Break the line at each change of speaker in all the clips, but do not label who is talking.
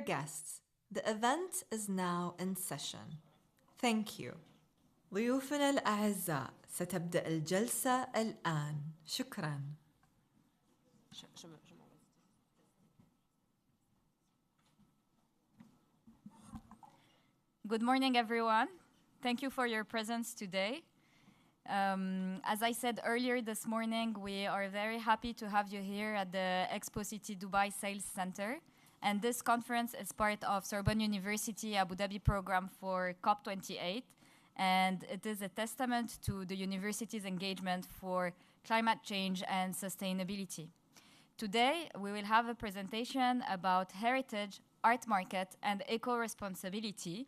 guests, the event is now in session. Thank you. ضيوفنا الأعزاء ستبدأ الجلسة الآن. شكراً.
Good morning, everyone. Thank you for your presence today. As I said earlier this morning, we are very happy to have you here at the Expo City Dubai Sales Center. And this conference is part of Sorbonne University Abu Dhabi program for COP28. And it is a testament to the university's engagement for climate change and sustainability. Today, we will have a presentation about heritage, art market, and eco-responsibility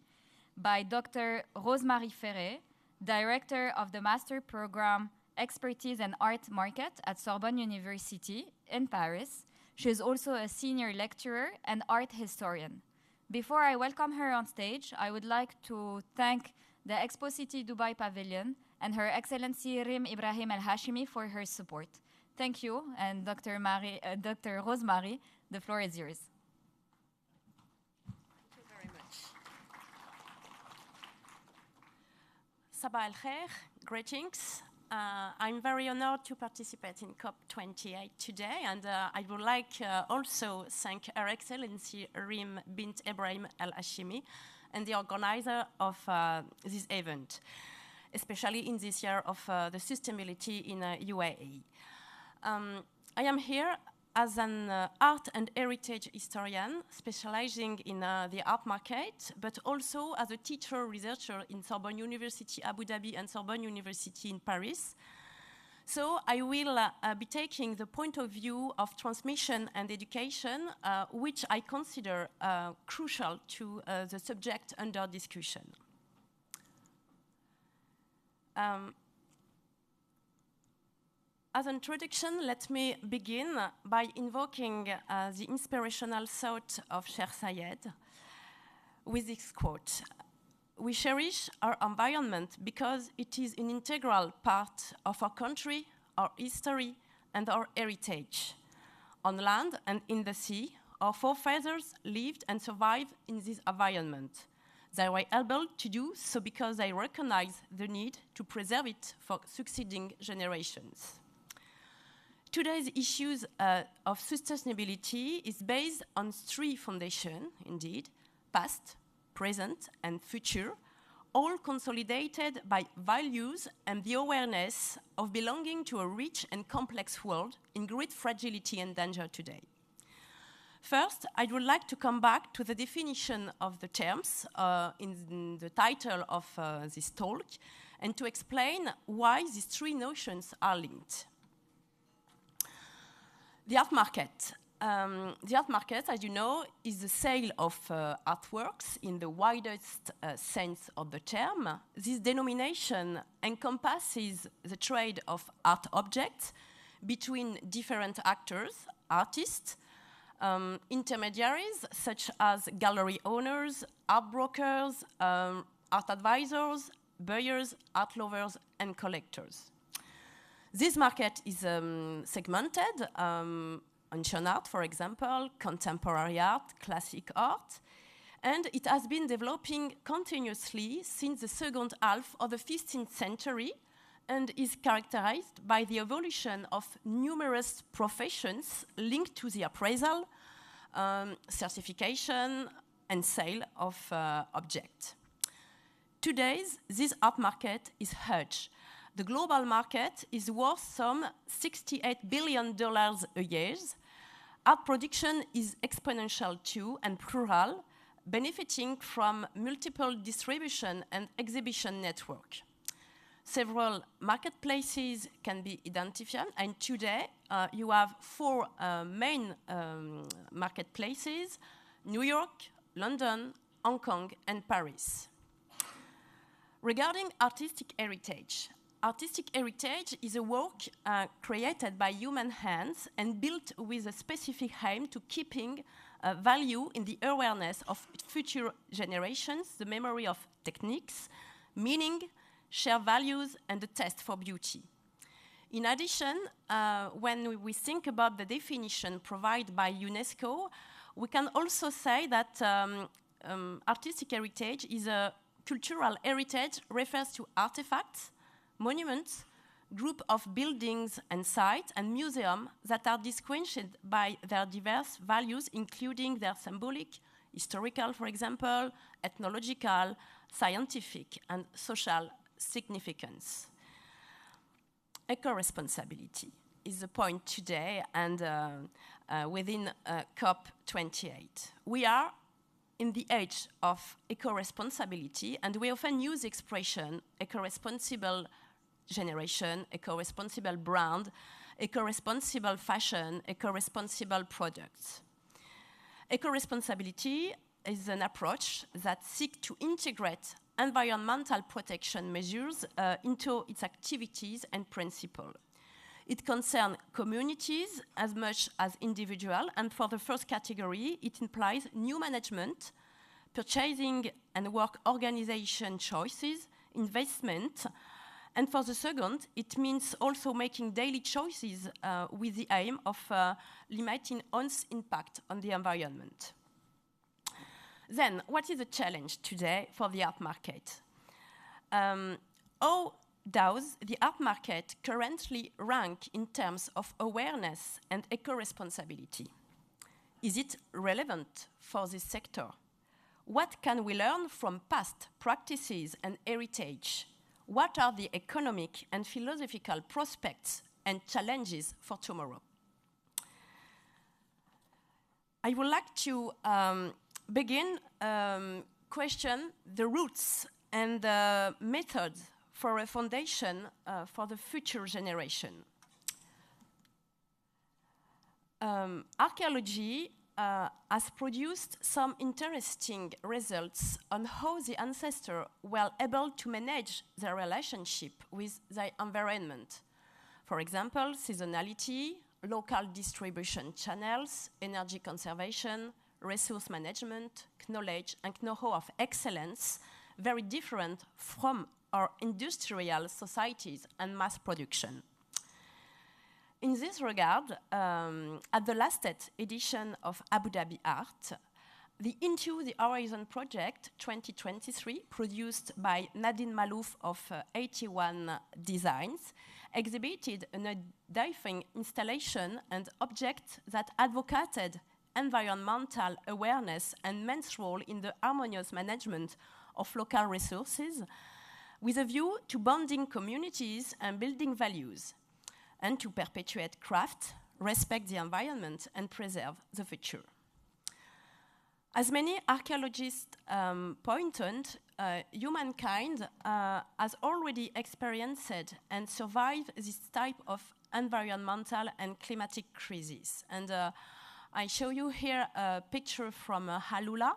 by Dr. Rosemarie Ferret, Director of the Master Program Expertise and Art Market at Sorbonne University in Paris. She is also a senior lecturer and art historian. Before I welcome her on stage, I would like to thank the Expo City Dubai Pavilion and Her Excellency Rim Ibrahim Al Hashimi for her support. Thank you, and Dr. Rosemarie, the floor is yours.
Sabah al-Khair, greetings. I'm very honored to participate in COP28 today, and I would like also thank Her Excellency Rim bint Ibrahim Al Hashimi and the organizer of this event, especially in this year of the sustainability in UAE. I am here as an art and heritage historian specializing in the art market, but also as a teacher researcher in Sorbonne University Abu Dhabi and Sorbonne University in Paris. So I will be taking the point of view of transmission and education, which I consider crucial to the subject under discussion. As an introduction, let me begin by invoking the inspirational thought of Sheikh Zayed with this quote: "We cherish our environment because it is an integral part of our country, our history, and our heritage. On land and in the sea, our forefathers lived and survived in this environment. They were able to do so because they recognize the need to preserve it for succeeding generations." Today's issues of sustainability is based on three foundations, indeed: past, present, and future, all consolidated by values and the awareness of belonging to a rich and complex world in great fragility and danger today. First, I would like to come back to the definition of the terms in the title of this talk and to explain why these three notions are linked. The art market. The art market, as you know, is the sale of artworks in the widest sense of the term. This denomination encompasses the trade of art objects between different actors, artists, intermediaries such as gallery owners, art brokers, art advisors, buyers, art lovers, and collectors. This market is segmented, ancient art, for example, contemporary art, classic art, and it has been developing continuously since the second half of the 15th century and is characterized by the evolution of numerous professions linked to the appraisal, certification, and sale of objects. Today, this art market is huge. The global market is worth some $68 billion a year. Art production is exponential too and plural, benefiting from multiple distribution and exhibition network. Several marketplaces can be identified, and today you have four main marketplaces: New York, London, Hong Kong, and Paris. Regarding artistic heritage is a work created by human hands and built with a specific aim to keeping value in the awareness of future generations, the memory of techniques, meaning, shared values, and the taste for beauty. In addition, when we think about the definition provided by UNESCO, We can also say that artistic heritage is a cultural heritage refers to artifacts, monuments, group of buildings and sites and museums that are distinguished by their diverse values, including their symbolic, historical, for example, ethnological, scientific, and social significance. Eco-responsibility is the point today and within COP28. We are in the age of eco-responsibility, and we often use the expression eco-responsible generation, eco-responsible brand, eco-responsible fashion, eco-responsible products. Eco-responsibility is an approach that seeks to integrate environmental protection measures into its activities and principles. It concerns communities as much as individuals, and for the first category, it implies new management, purchasing and work organization choices, investment, and for the second, it means also making daily choices with the aim of limiting one's impact on the environment. Then, what is the challenge today for the art market? How does the art market currently rank in terms of awareness and eco-responsibility? Is it relevant for this sector? What can we learn from past practices and heritage? What are the economic and philosophical prospects and challenges for tomorrow? I would like to begin question the roots and the methods for a foundation for the future generation. Archaeology has produced some interesting results on how the ancestors were able to manage their relationship with their environment. For example, seasonality, local distribution channels, energy conservation, resource management, knowledge and know-how of excellence, very different from our industrial societies and mass production. In this regard, at the last edition of Abu Dhabi Art, the Into the Horizon project 2023, produced by Nadine Malouf of 81 Designs, exhibited a diving installation and object that advocated environmental awareness and men's role in the harmonious management of local resources, with a view to bonding communities and building values, and to perpetuate craft, respect the environment, and preserve the future. As many archaeologists pointed, humankind has already experienced and survived this type of environmental and climatic crisis. And I show you here a picture from Halula,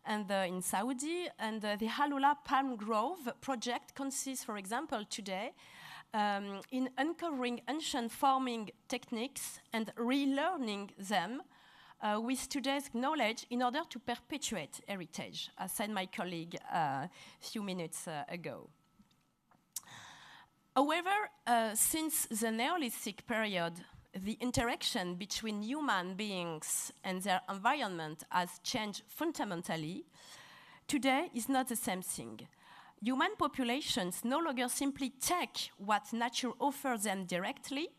and in Saudi, and the Halula Palm Grove project consists, for example, today, in uncovering ancient farming techniques and relearning them with today's knowledge in order to perpetuate heritage, as said my colleague a few minutes ago. However, since the Neolithic period, the interaction between human beings and their environment has changed fundamentally. Today is not the same thing. Human populations no longer simply take what nature offers them directly.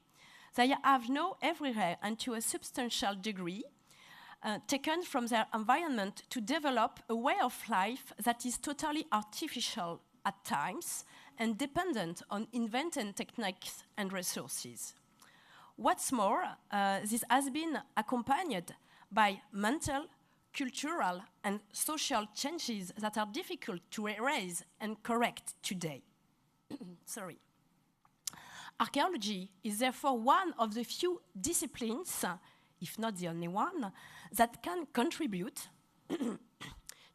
They have now everywhere and to a substantial degree taken from their environment to develop a way of life that is totally artificial at times and dependent on invented techniques and resources. What's more, this has been accompanied by mental, cultural, and social changes that are difficult to erase and correct today. Sorry. Archaeology is therefore one of the few disciplines, if not the only one, that can contribute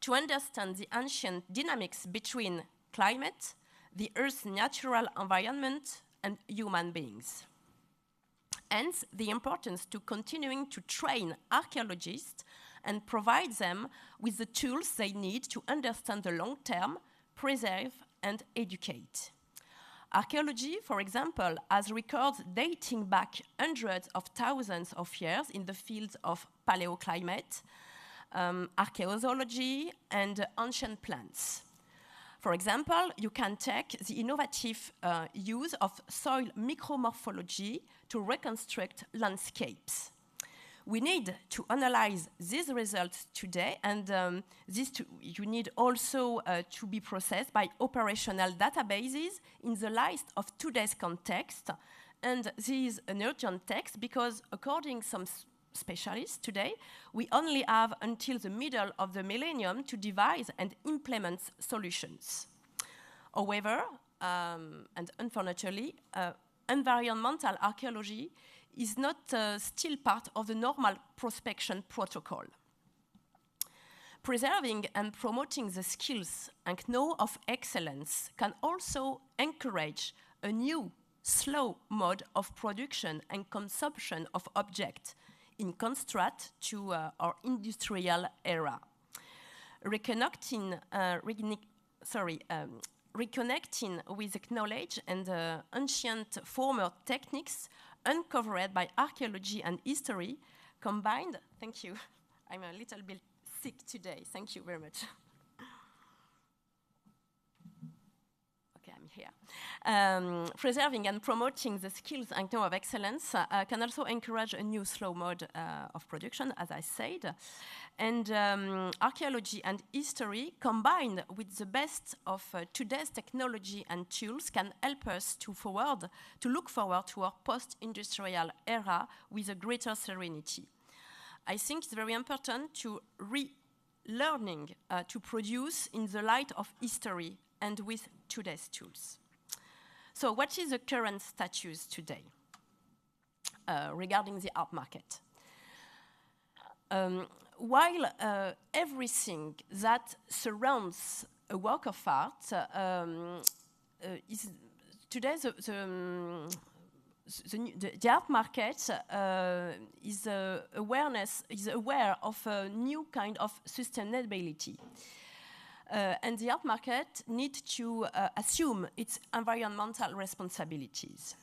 to understand the ancient dynamics between climate, the Earth's natural environment, and human beings. Hence, the importance to continuing to train archaeologists and provide them with the tools they need to understand the long term, preserve, and educate. Archaeology, for example, has records dating back hundreds of thousands of years in the fields of paleoclimate, archaeozoology, and ancient plants. For example, you can take the innovative use of soil micromorphology to reconstruct landscapes. We need to analyze these results today, and you need also to be processed by operational databases in the light of today's context. And this is an urgent text because, according to some specialists today, we only have until the middle of the millennium to devise and implement solutions. However, and unfortunately, environmental archaeology is not still part of the normal prospection protocol. Preserving and promoting the skills and know of excellence can also encourage a new, slow mode of production and consumption of objects in contrast to our industrial era. Reconnecting with knowledge and ancient former techniques uncovered by archaeology and history, combined, thank you, I'm a little bit sick today, thank you very much. Okay, I'm here. Preserving and promoting the skills and know of excellence can also encourage a new slow mode of production, as I said. And archaeology and history, combined with the best of today's technology and tools, can help us to look forward to our post-industrial era with a greater serenity. I think it's very important to relearning to produce in the light of history and with today's tools. So what is the current status today regarding the art market? While everything that surrounds a work of art is today the art market is aware of a new kind of sustainability. And the art market needs to assume its environmental responsibilities.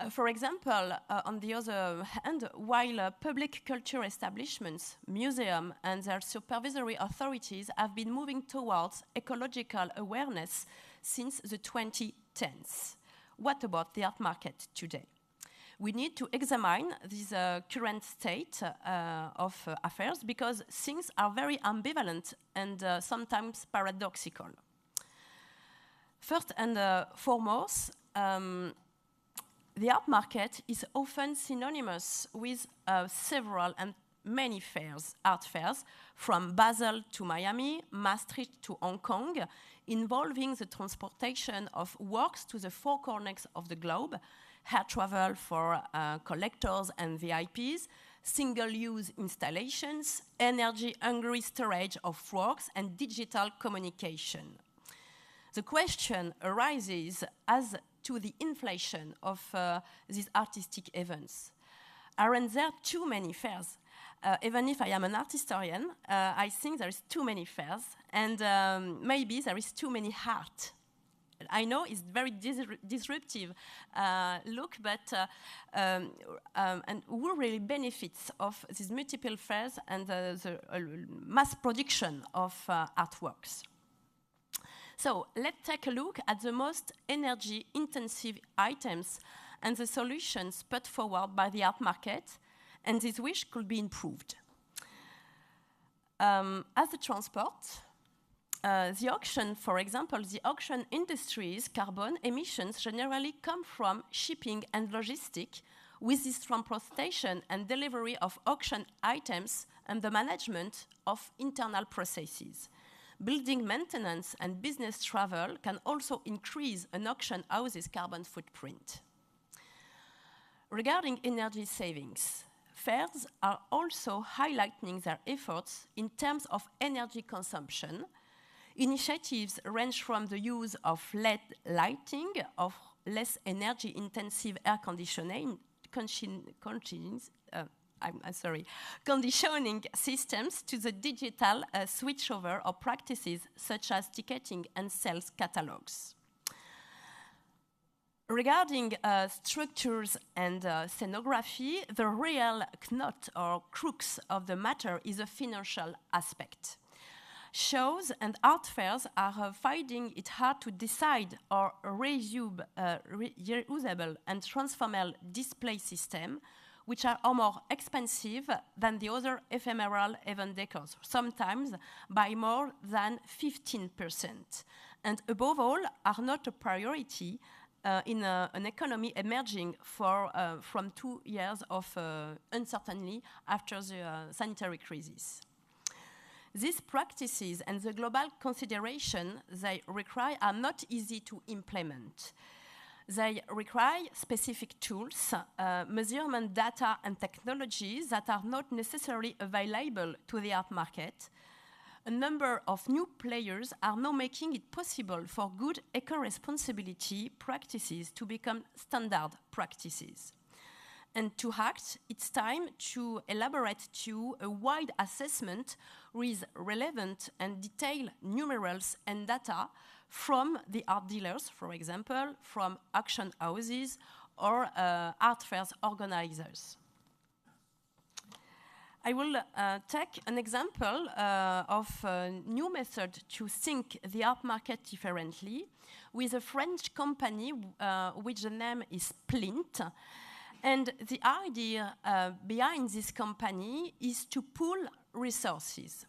For example, on the other hand, while public culture establishments, museums, and their supervisory authorities have been moving towards ecological awareness since the 2010s, what about the art market today? We need to examine this current state of affairs because things are very ambivalent and sometimes paradoxical. First and foremost, the art market is often synonymous with several and many fairs, art fairs, from Basel to Miami, Maastricht to Hong Kong, involving the transportation of works to the four corners of the globe, air travel for collectors and VIPs, single-use installations, energy-hungry storage of works, and digital communication. The question arises as to the inflation of these artistic events. Aren't there too many fairs? Even if I am an art historian, I think there is too many fairs, and maybe there is too many art. I know it's very disruptive look, but and who really benefits of these multiple fairs and the mass production of artworks? So let's take a look at the most energy-intensive items and the solutions put forward by the art market, and this which could be improved. As the transport, the auction, for example, the auction industry's carbon emissions generally come from shipping and logistics, with this transportation and delivery of auction items and the management of internal processes. Building maintenance and business travel can also increase an auction house's carbon footprint. Regarding energy savings, fairs are also highlighting their efforts in terms of energy consumption. Initiatives range from the use of LED lighting, of less energy-intensive air conditioning systems to the digital switchover of practices such as ticketing and sales catalogs. Regarding structures and scenography, the real knot or crux of the matter is a financial aspect. Shows and art fairs are finding it hard to decide or reusable and transformable display system, which are more expensive than the other ephemeral event decors, sometimes by more than 15%. And above all, are not a priority in an economy emerging from 2 years of uncertainty after the sanitary crisis. These practices and the global consideration they require are not easy to implement. They require specific tools, measurement data and technologies that are not necessarily available to the art market. A number of new players are now making it possible for good eco-responsibility practices to become standard practices. And to act, it's time to elaborate to a wide assessment with relevant and detailed numerals and data from the art dealers, for example, from auction houses or art fairs organizers. I will take an example of a new method to think the art market differently with a French company which the name is Plint. And the idea behind this company is to pool resources.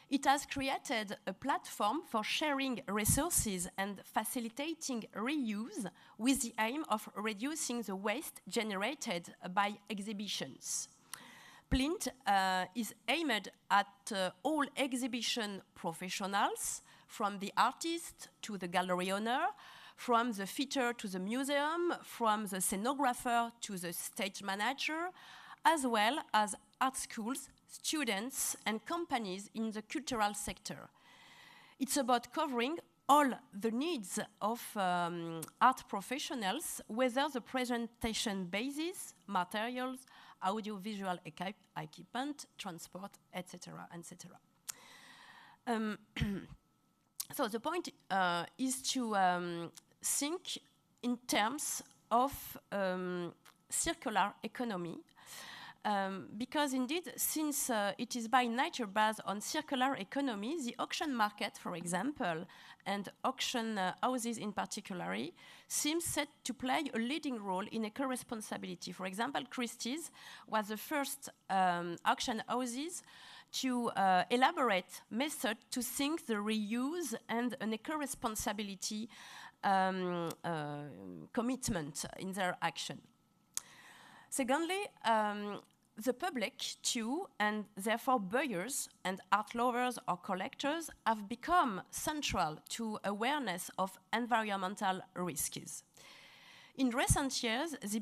It has created a platform for sharing resources and facilitating reuse with the aim of reducing the waste generated by exhibitions. Plint is aimed at all exhibition professionals, from the artist to the gallery owner, from the theater to the museum, from the scenographer to the stage manager, as well as art schools, students, and companies in the cultural sector. It's about covering all the needs of art professionals, whether the presentation basis, materials, audiovisual equipment, transport, etc., etc. So the point is to think in terms of circular economy, because indeed, since it is by nature based on circular economy, the auction market, for example, and auction houses in particular, seems set to play a leading role in eco-responsibility. For example, Christie's was the first auction houses to elaborate method to think the reuse and an eco-responsibility commitment in their action. Secondly, the public too, and therefore buyers and art lovers or collectors, have become central to awareness of environmental risks. In recent years, the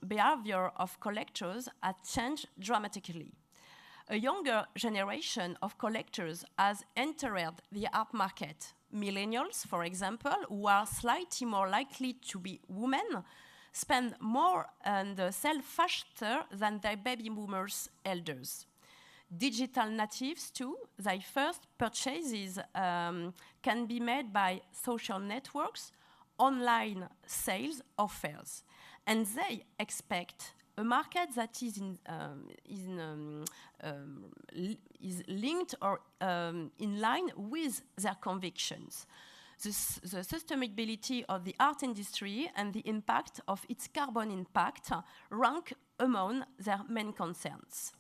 behavior of collectors has changed dramatically. A younger generation of collectors has entered the art market. Millennials, for example, who are slightly more likely to be women, spend more and sell faster than their baby boomers elders. Digital natives too, their first purchases can be made by social networks, online sales or fairs. And they expect a market that is linked or in line with their convictions. The sustainability of the art industry and the impact of its carbon impact rank among their main concerns.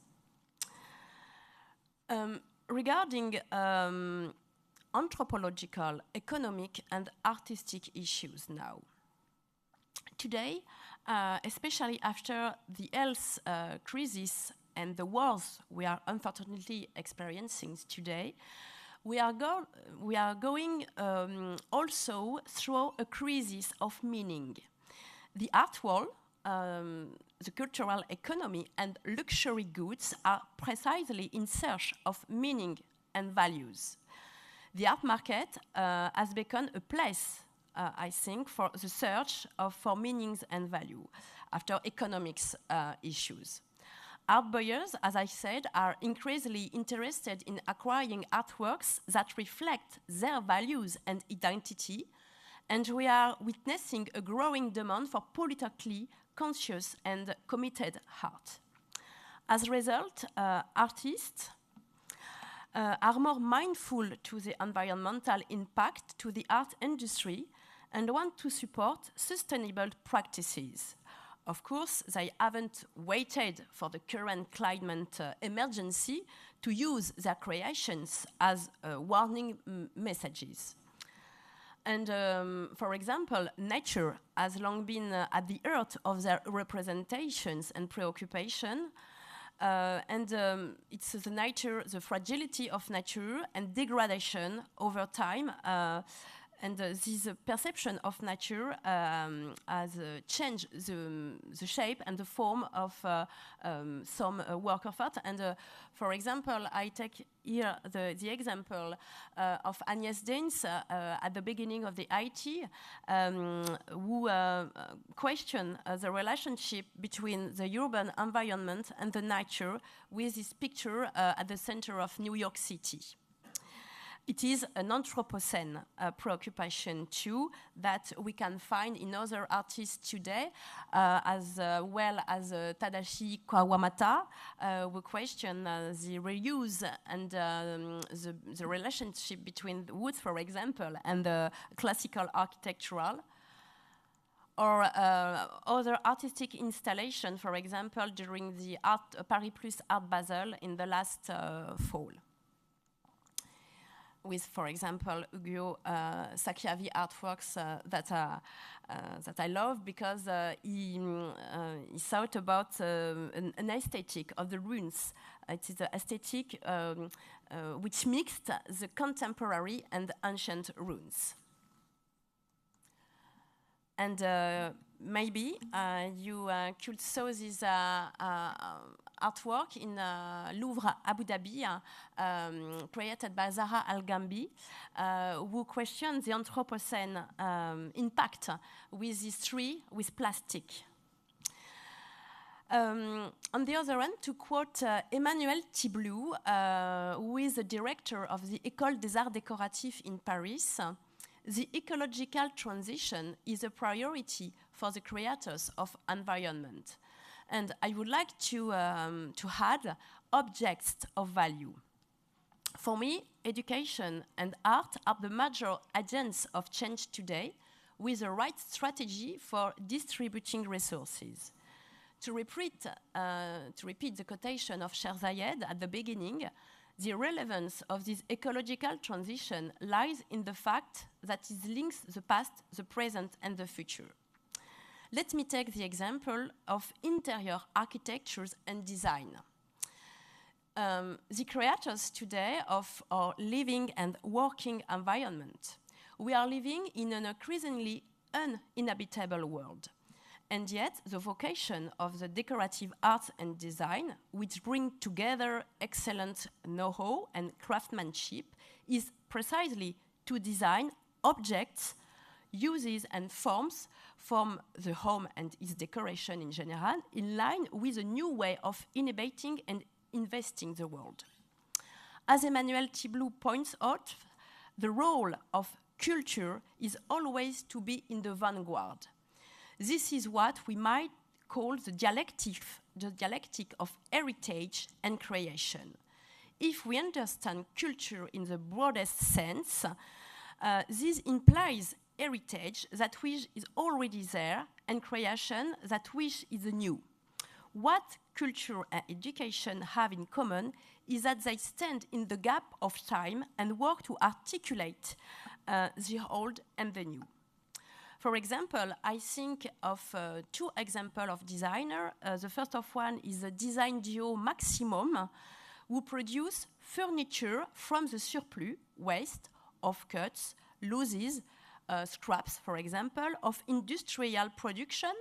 Regarding anthropological, economic, and artistic issues now. Today, especially after the health crisis and the wars we are unfortunately experiencing today, we are going also through a crisis of meaning. The art world, the cultural economy, and luxury goods are precisely in search of meaning and values. The art market has become a place, I think, for the search for meanings and value after economics issues. Art buyers, as I said, are increasingly interested in acquiring artworks that reflect their values and identity, And we are witnessing a growing demand for politically conscious and committed art. As a result, artists are more mindful to the environmental impact to the art industry and want to support sustainable practices. Of course, they haven't waited for the current climate emergency to use their creations as warning messages. And for example, nature has long been at the heart of their representations and preoccupation. It's the nature, the fragility of nature and degradation over time. This perception of nature has changed the shape and the form of some work of art. And for example, I take here the example of Agnès Dins at the beginning of the IT, who questioned the relationship between the urban environment and the nature with this picture at the center of New York City. It is an Anthropocene preoccupation too that we can find in other artists today, as well as Tadashi Kawamata, who question the reuse and the relationship between wood, for example, and the classical architectural. Or other artistic installation, for example, during the Paris Plus Art Basel in the last fall. With, for example, Ugo Sakiavi artworks that I love because he thought about an aesthetic of the ruins. It is an aesthetic which mixed the contemporary and ancient ruins. And maybe you could saw this artwork in Louvre, Abu Dhabi, created by Zahra Al-Gambi, who questioned the Anthropocene impact with this tree with plastic. On the other hand, to quote Emmanuel Tiblou, who is the director of the École des Arts Décoratifs in Paris, the ecological transition is a priority for the creators of environment. And I would like to add objects of value. For me, education and art are the major agents of change today, with the right strategy for distributing resources. To repeat the quotation of Cher Zayed at the beginning, the relevance of this ecological transition lies in the fact that it links the past, the present, and the future. Let me take the example of interior architectures and design. The creators today of our living and working environment. We are living in an increasingly uninhabitable world. And yet, the vocation of the decorative arts and design, which bring together excellent know-how and craftsmanship, is precisely to design objects, uses and forms from the home and its decoration in general, in line with a new way of inhabiting and investing the world. As Emmanuel Tiblou points out, the role of culture is always to be in the vanguard. This is what we might call the dialectic of heritage and creation. If we understand culture in the broadest sense, this implies heritage that which is already there and creation that which is new. What culture and education have in common is that they stand in the gap of time and work to articulate the old and the new. For example, I think of two examples of designers. The first of one is the design duo Maximum, who produce furniture from the surplus, waste, of cuts, loses, scraps, for example, of industrial production.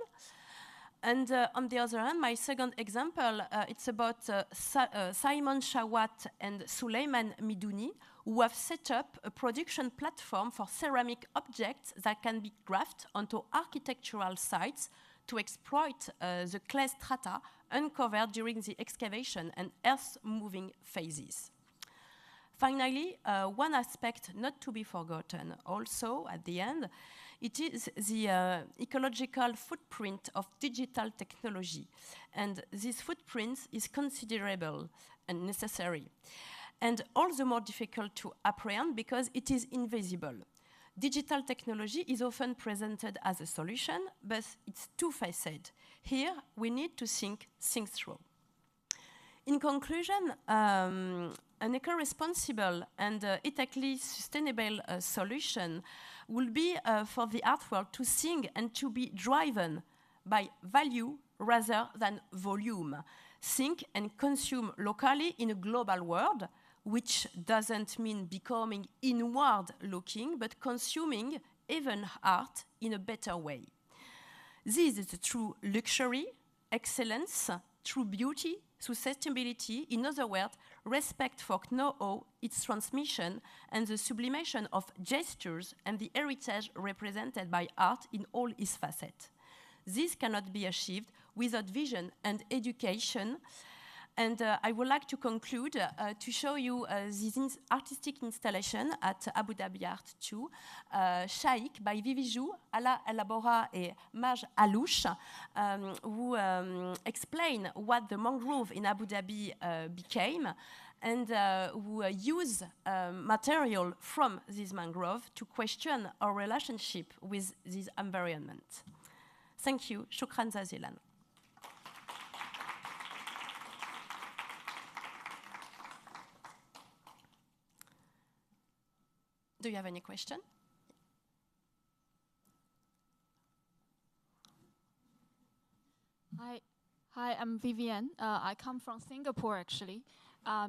And on the other hand, my second example, it's about Simon Shawat and Suleiman Midouni, who have set up a production platform for ceramic objects that can be grafted onto architectural sites to exploit the clay strata uncovered during the excavation and earth-moving phases. Finally, one aspect not to be forgotten also at the end It is the ecological footprint of digital technology. And this footprint is considerable and necessary. And all the more difficult to apprehend because it is invisible. Digital technology is often presented as a solution, but it's two-faced. Here, we need to think things through. In conclusion, an eco-responsible and ethically sustainable solution will be for the art world to think and to be driven by value rather than volume. Think and consume locally in a global world, which doesn't mean becoming inward-looking, but consuming even art in a better way. This is a true luxury, excellence, true beauty, sustainability, in other words, respect for know-how, its transmission, and the sublimation of gestures and the heritage represented by art in all its facets. This cannot be achieved without vision and education. And I would like to conclude to show you this artistic installation at Abu Dhabi Art 2, Shaikh by Vivi Jou, Ala Elabora et Maj Alouche, who explain what the mangrove in Abu Dhabi became, and who use material from this mangrove to question our relationship with this environment. Thank you. Shukran jazilan. Do you have any question?
Hi, I'm Vivian. I come from Singapore, actually.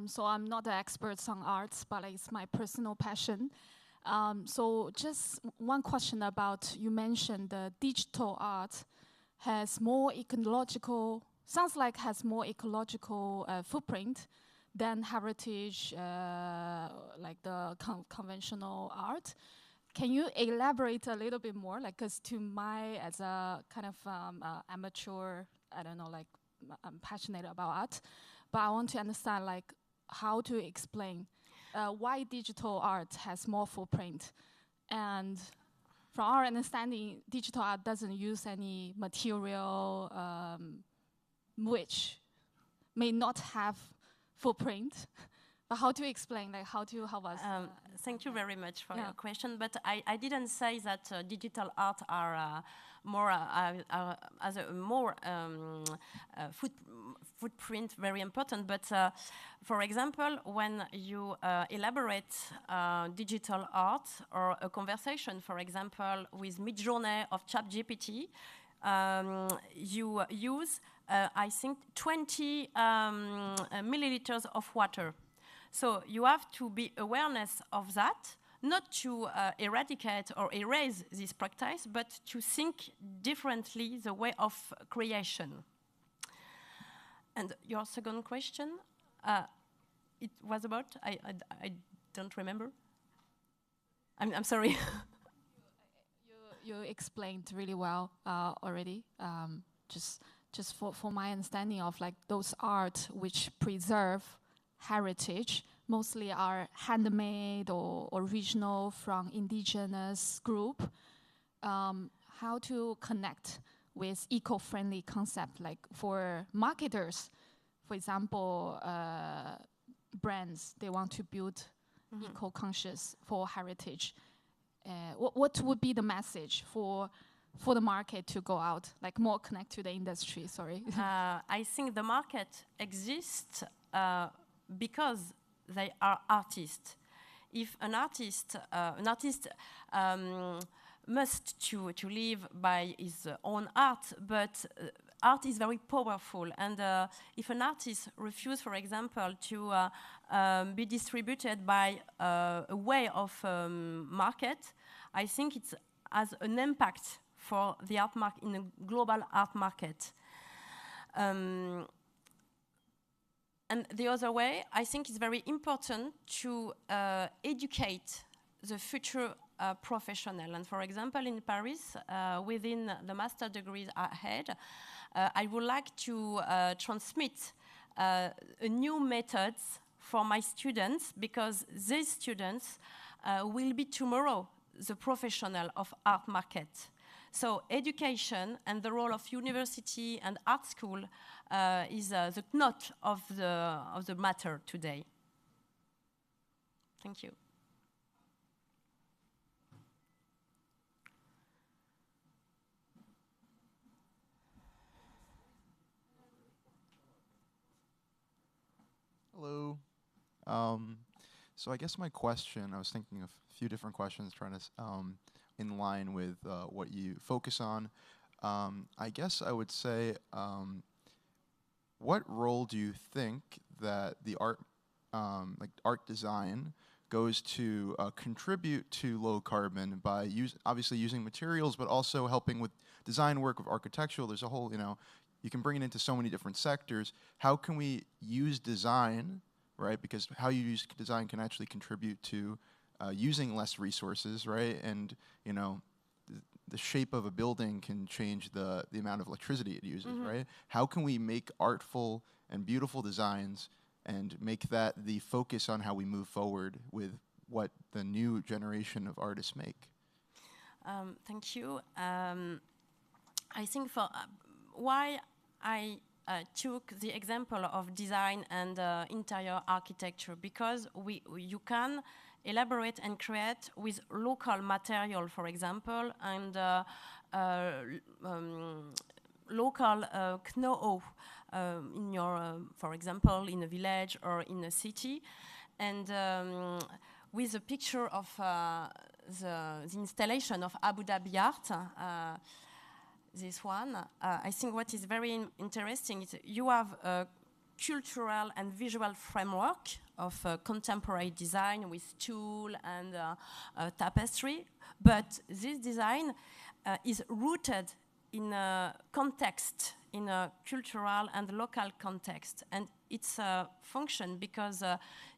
So I'm not an expert on arts, but it's my personal passion. So just one question about, you mentioned the digital art has more ecological, sounds like has more ecological footprint than heritage, like the conventional art. Can you elaborate a little bit more? Like, because to my, as a kind of amateur, I don't know, like I'm passionate about art, but I want to understand like how to explain why digital art has more footprint. And from our understanding, digital art doesn't use any material which may not have footprint, but how to explain, like how to help us?
Thank you very much for your question, but I didn't say that digital art are more as a more footprint very important. But for example, when you elaborate digital art or a conversation, for example, with Midjourney of ChatGPT, you use, I think, 20 milliliters of water. So you have to be awareness of that, not to eradicate or erase this practice, but to think differently the way of creation. And your second question, it was about, I don't remember. I'm sorry.
You explained really well already. Just for my understanding of like those art which preserve heritage, mostly are handmade or original from indigenous group. How to connect with eco-friendly concept, like for marketers, for example, brands, they want to build eco-conscious for heritage. What would be the message for the market to go out, like more connect to the industry, sorry?
I think the market exists because they are artists. If an artist must to live by his own art, but art is very powerful. And if an artist refuses, for example, to be distributed by a way of market, I think it has an impact for the art market in a global art market. And the other way, I think it's very important to educate the future professional. And for example, in Paris, within the master degrees ahead, I would like to transmit new methods for my students, because these students will be tomorrow the professional of art market. So education and the role of university and art school is the knot of the matter today. Thank you.
Hello. So I guess my question, I was thinking of a few different questions, trying to in line with what you focus on. I guess I would say, what role do you think that the art, like art design, goes to contribute to low carbon by obviously using materials, but also helping with design work, with architectural? There's a whole, you can bring it into so many different sectors. How can we use design, right? Because how you use design can actually contribute to using less resources, right? And the shape of a building can change the amount of electricity it uses, right? How can we make artful and beautiful designs and make that the focus on how we move forward with what the new generation of artists make?
Thank you. I think for why I took the example of design and interior architecture, because you can elaborate and create with local material, for example, and local know-how in your, for example, in a village or in a city, and with a picture of the installation of Abu Dhabi Art. This one, I think what is very interesting is you have a cultural and visual framework of contemporary design with tulle and tapestry, but this design is rooted in a context, in a cultural and local context, and its function because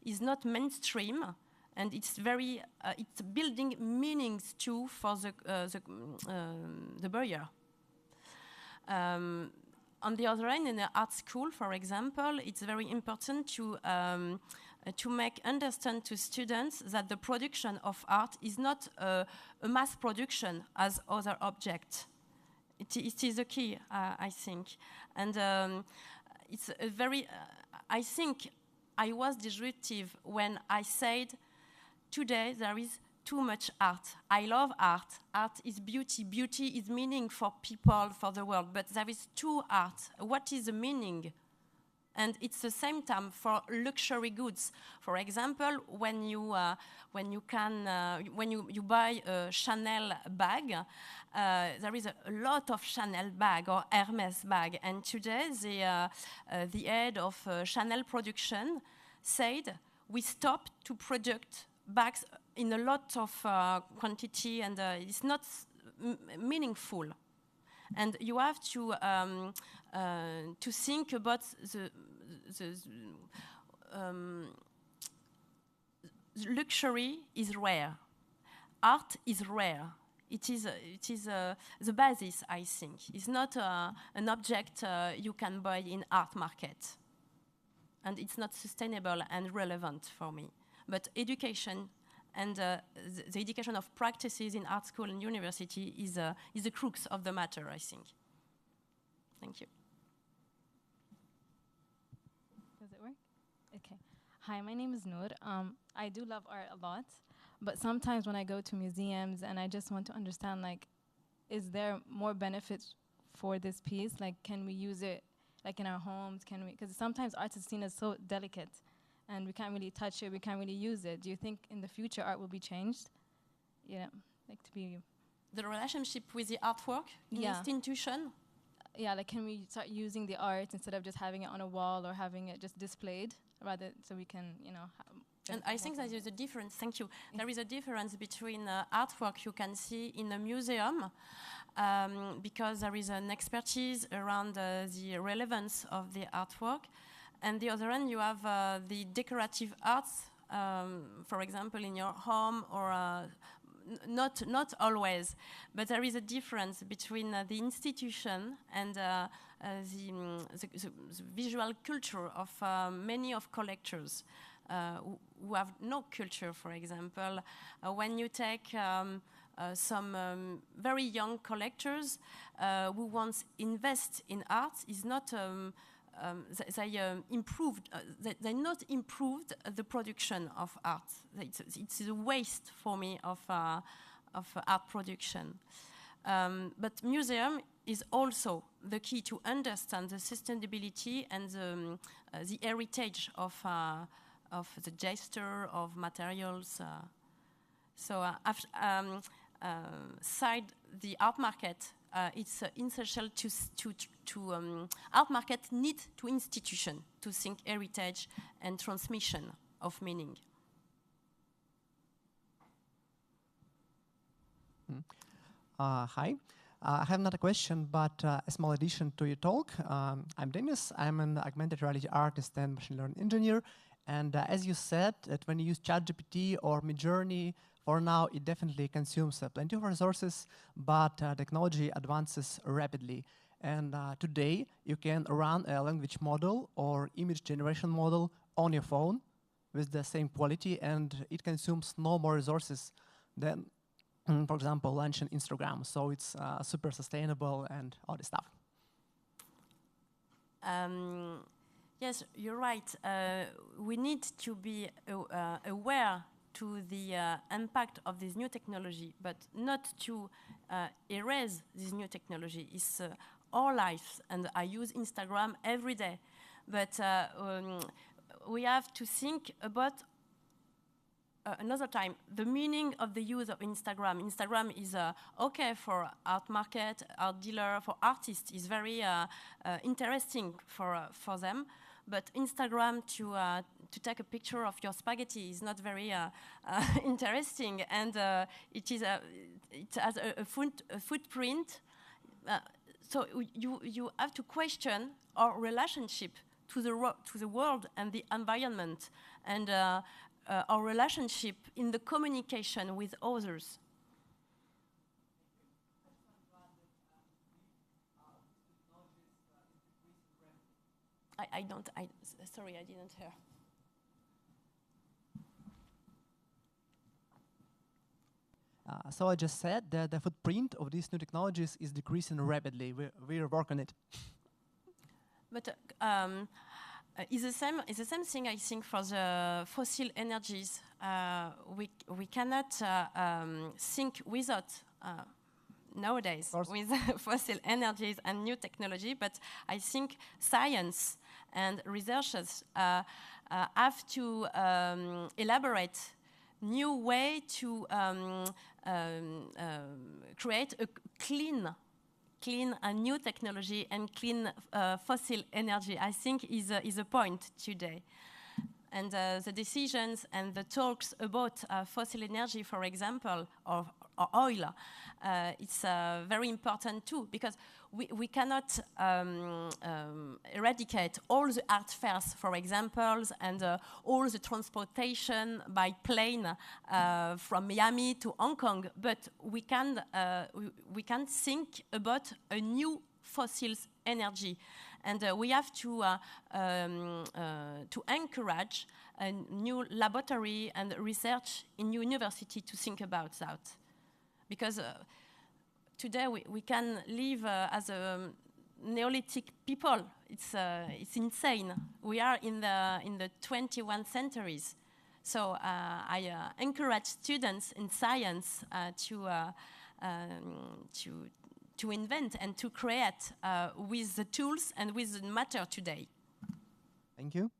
it's not mainstream, and it's very it's building meanings too for the buyer. On the other hand, in an art school, for example, it's very important to make understand to students that the production of art is not a mass production as other objects. It is a key, I think. And it's a very, I think I was disruptive when I said, today there is too much art. I love art. Art is beauty. Beauty is meaning for people, for the world. But there is too art. What is the meaning? And it's the same time for luxury goods. For example, when you buy a Chanel bag, there is a lot of Chanel bag or Hermes bag. And today, the head of Chanel production said, we stopped to produce bags in a lot of quantity, and it's not meaningful. And you have to think about the luxury is rare. Art is rare. It is the basis, I think. It's not an object you can buy in art market. And it's not sustainable and relevant for me. But education and the education of practices in art school and university is the crux of the matter, I think. Thank you.
Does it work? Okay. Hi, my name is Noor. I do love art a lot, but sometimes when I go to museums and I just want to understand, like, is there more benefits for this piece? Like, can we use it, like, in our homes? Can we? Because sometimes art is seen as so delicate, and we can't really touch it, we can't really use it. Do you think in the future art will be changed? Yeah, like to be...
The relationship with the artwork in the institution?
Yeah, like can we start using the art instead of just having it on a wall or having it just displayed, rather so we can, you know...
And I think that there's a difference, thank you. There is a difference between artwork you can see in a museum, because there is an expertise around the relevance of the artwork. And the other end, you have the decorative arts, for example, in your home, or not always. But there is a difference between the institution and the visual culture of many of collectors. who have no culture, for example. When you take some very young collectors who want to invest in art, is not they not improved the production of art. It's a waste for me of art production. But museum is also the key to understand the sustainability and the heritage of the gesture, of materials. Side the art market, it's essential to art market need to institution to think heritage and transmission of meaning.
Hi. I have not a question, but a small addition to your talk. I'm Dennis. I'm an augmented reality artist and machine learning engineer. And as you said, that when you use ChatGPT or Midjourney, for now, it definitely consumes plenty of resources, but technology advances rapidly. And today, you can run a language model or image generation model on your phone with the same quality, and it consumes no more resources than, for example, launching Instagram. So it's super sustainable and all this stuff.
Yes, you're right. We need to be aware to the impact of this new technology, but not to erase this new technology. It's our life, and I use Instagram every day. But we have to think about another time the meaning of the use of Instagram. Instagram is okay for art market, art dealer, for artists is very interesting for them. But Instagram to take a picture of your spaghetti is not very interesting, and it has a footprint. So you have to question our relationship to the world and the environment, and our relationship in the communication with others. Sorry, I didn't hear.
So I just said that the footprint of these new technologies is decreasing rapidly. We're working on it.
But it's the same thing, I think, for the fossil energies. We cannot think without nowadays with fossil energies and new technology. But I think science and researchers have to elaborate new way to create a clean and new technology and clean fossil energy. I think is a point today. And the decisions and the talks about fossil energy, for example, or oil, it's very important too, because we cannot eradicate all the art fairs, for example, and all the transportation by plane from Miami to Hong Kong, but we can think about a new fossil energy. And we have to encourage a new laboratory and research in university to think about that. Because today we can live as a Neolithic people. It's insane. We are in the 21st centuries. So I encourage students in science to invent and to create with the tools and with the matter today.
Thank you.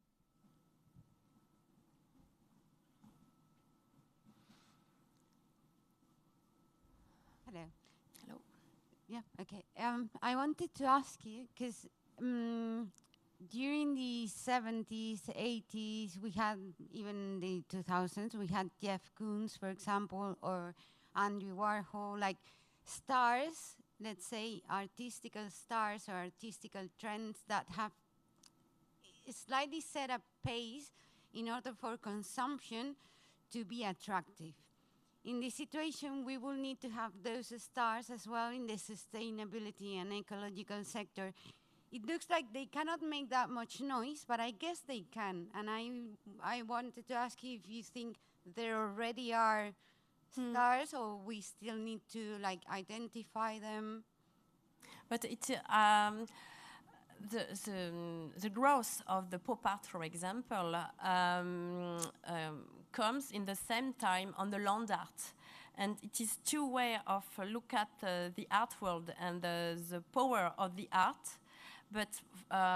Hello.
Hello.
Yeah, okay. I wanted to ask you, because during the 70s, 80s, we had, even the 2000s, we had Jeff Koons, for example, or Andy Warhol, like stars, let's say artistical stars or artistical trends that have slightly set a pace in order for consumption to be attractive. In this situation, we will need to have those stars as well in the sustainability and ecological sector it looks like they cannot make that much noise, but I guess they can. And I wanted to ask you if you think there already are stars, or we still need to like identify them.
But the growth of the pop art, for example, comes in the same time on the land art. And it is two ways of look at the art world and the power of the art. But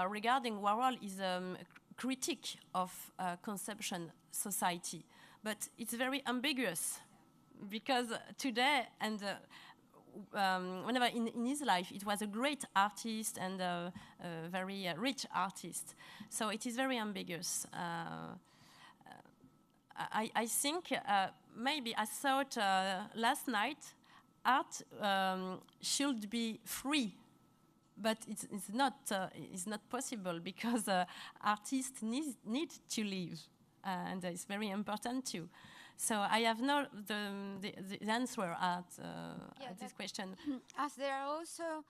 regarding Warhol is a critique of consumption society. But it's very ambiguous because today and whenever in his life, it was a great artist and a very rich artist. So it is very ambiguous. I think maybe I thought last night art should be free, but it's not possible because artists need to live, and it's very important too. So I have no the answer at this question.
As there are also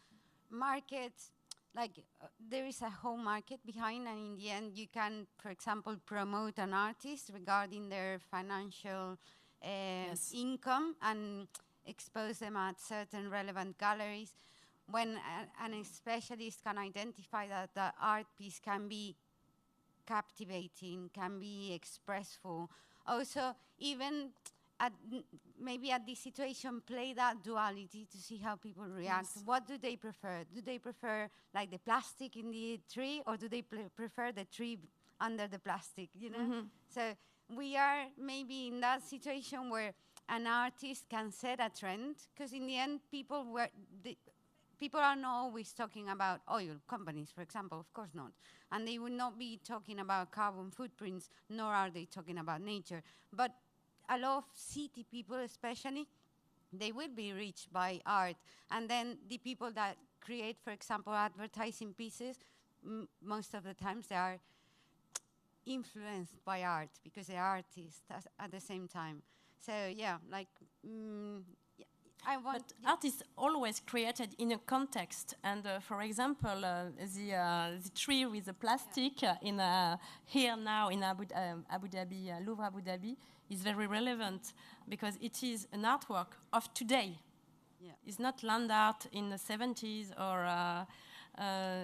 markets, like there is a whole market behind, and in the end you can, for example, promote an artist regarding their financial income and expose them at certain relevant galleries. When an specialist can identify that the art piece can be captivating, can be expressful. Also, even maybe at this situation, play that duality to see how people react. Yes. What do they prefer? Do they prefer like the plastic in the tree, or do they prefer the tree under the plastic, you know? Mm-hmm. So we are maybe in that situation where an artist can set a trend, because in the end, people are not always talking about oil companies, for example, of course not. And they will not be talking about carbon footprints, nor are they talking about nature. But a lot of city people especially, they will be reached by art. And then the people that create, for example, advertising pieces, most of the times they are influenced by art because they are artists at the same time. So yeah, like...
But art is always created in a context, and for example, the tree with the plastic here now in Abu Dhabi, Louvre Abu Dhabi, is very relevant because it is an artwork of today. Yeah. It's not land art in the 70s or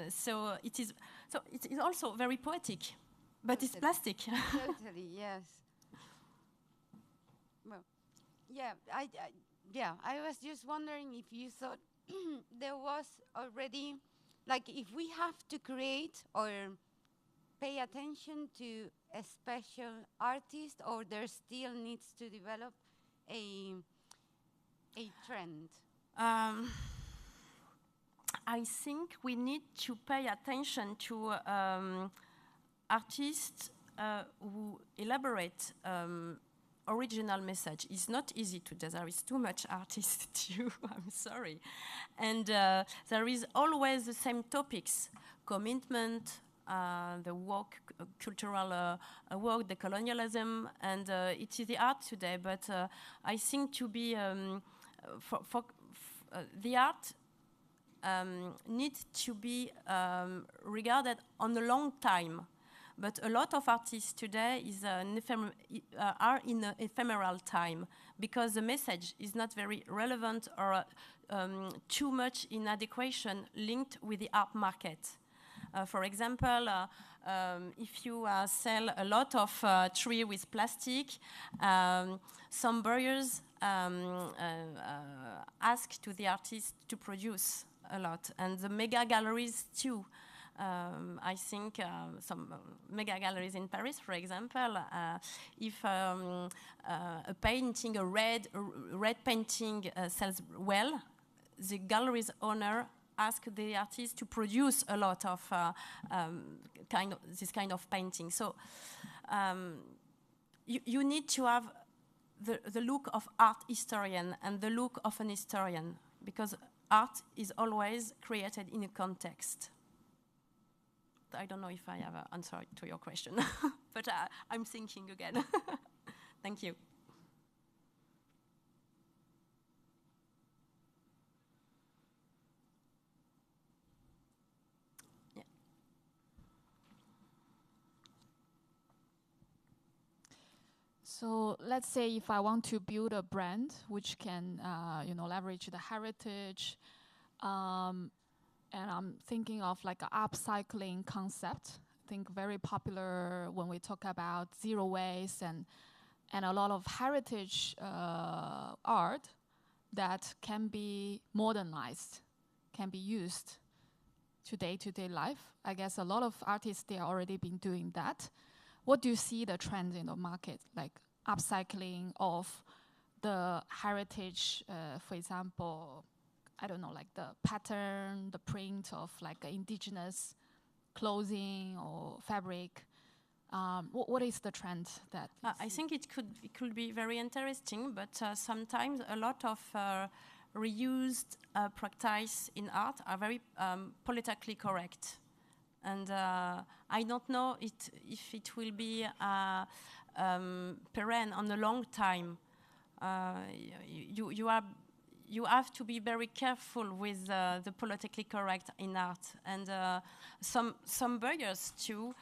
so it is. So it is also very poetic, but it's plastic.
Totally, yes. Well, yeah, I was just wondering if you thought there was already, like, if we have to create or pay attention to a special artist, or there still needs to develop a trend?
I think we need to pay attention to artists who elaborate original message. It's not easy to do. There is too much artists too. I'm sorry. And there is always the same topics: commitment, the work, cultural work, the colonialism, and it is the art today. But I think to be the art needs to be regarded on a long time. But a lot of artists today are in an ephemeral time because the message is not very relevant or too much in adequation linked with the art market. For example, if you sell a lot of tree with plastic, some buyers ask to the artist to produce a lot, and the mega galleries too. I think some mega galleries in Paris, for example, if a painting, a red painting sells well, the gallery's owner asks the artist to produce a lot of this kind of painting. So you need to have the look of art historian and the look of an historian, because art is always created in a context. I don't know if I have answered to your question, but I'm thinking again. Thank you.
So let's say if I want to build a brand which can, leverage the heritage, and I'm thinking of like an upcycling concept. I think very popular when we talk about zero waste and a lot of heritage art that can be modernized, can be used to day-to-day life. I guess a lot of artists, they are already been doing that. What do you see the trends in the market, like upcycling of the heritage, for example, I don't know, like the pattern, the print of like indigenous clothing or fabric? What is the trend that?
I think it could be very interesting, but sometimes a lot of reused practice in art are very politically correct, and I don't know if it will be permanent on a long time. You have to be very careful with the politically correct in art, and some barriers too.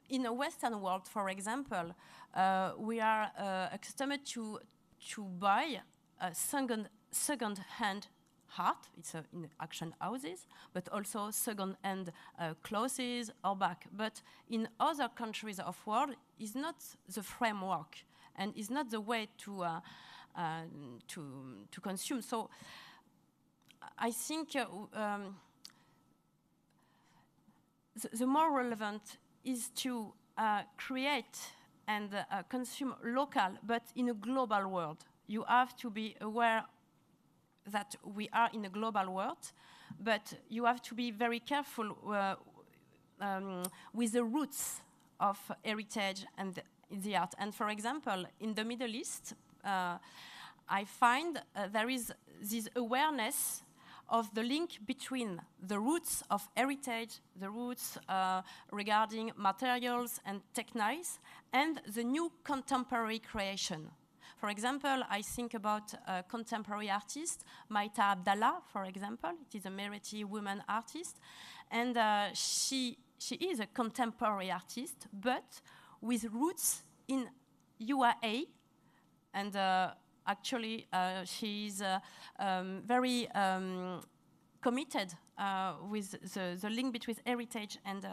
In a Western world, for example, we are accustomed to buy second-hand art. It's in auction houses, but also second-hand clothes or back. But in other countries of world, is not the framework and is not the way to consume. So I think the more relevant is to create and consume local, but in a global world. You have to be aware that we are in a global world, but you have to be very careful with the roots of heritage and the art. And for example, in the Middle East, I find there is this awareness of the link between the roots of heritage, the roots regarding materials and techniques, and the new contemporary creation. For example, I think about a contemporary artist, Maita Abdallah, for example. It is a Emirati woman artist, and she is a contemporary artist, but with roots in UAE, and actually, she's very committed with the link between heritage and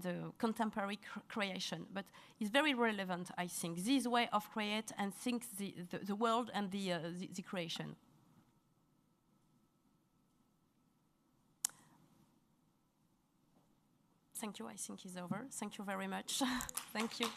the contemporary creation. But it's very relevant, I think, this way of create and think the world and the creation. Thank you. I think it's over. Thank you very much. Thank you.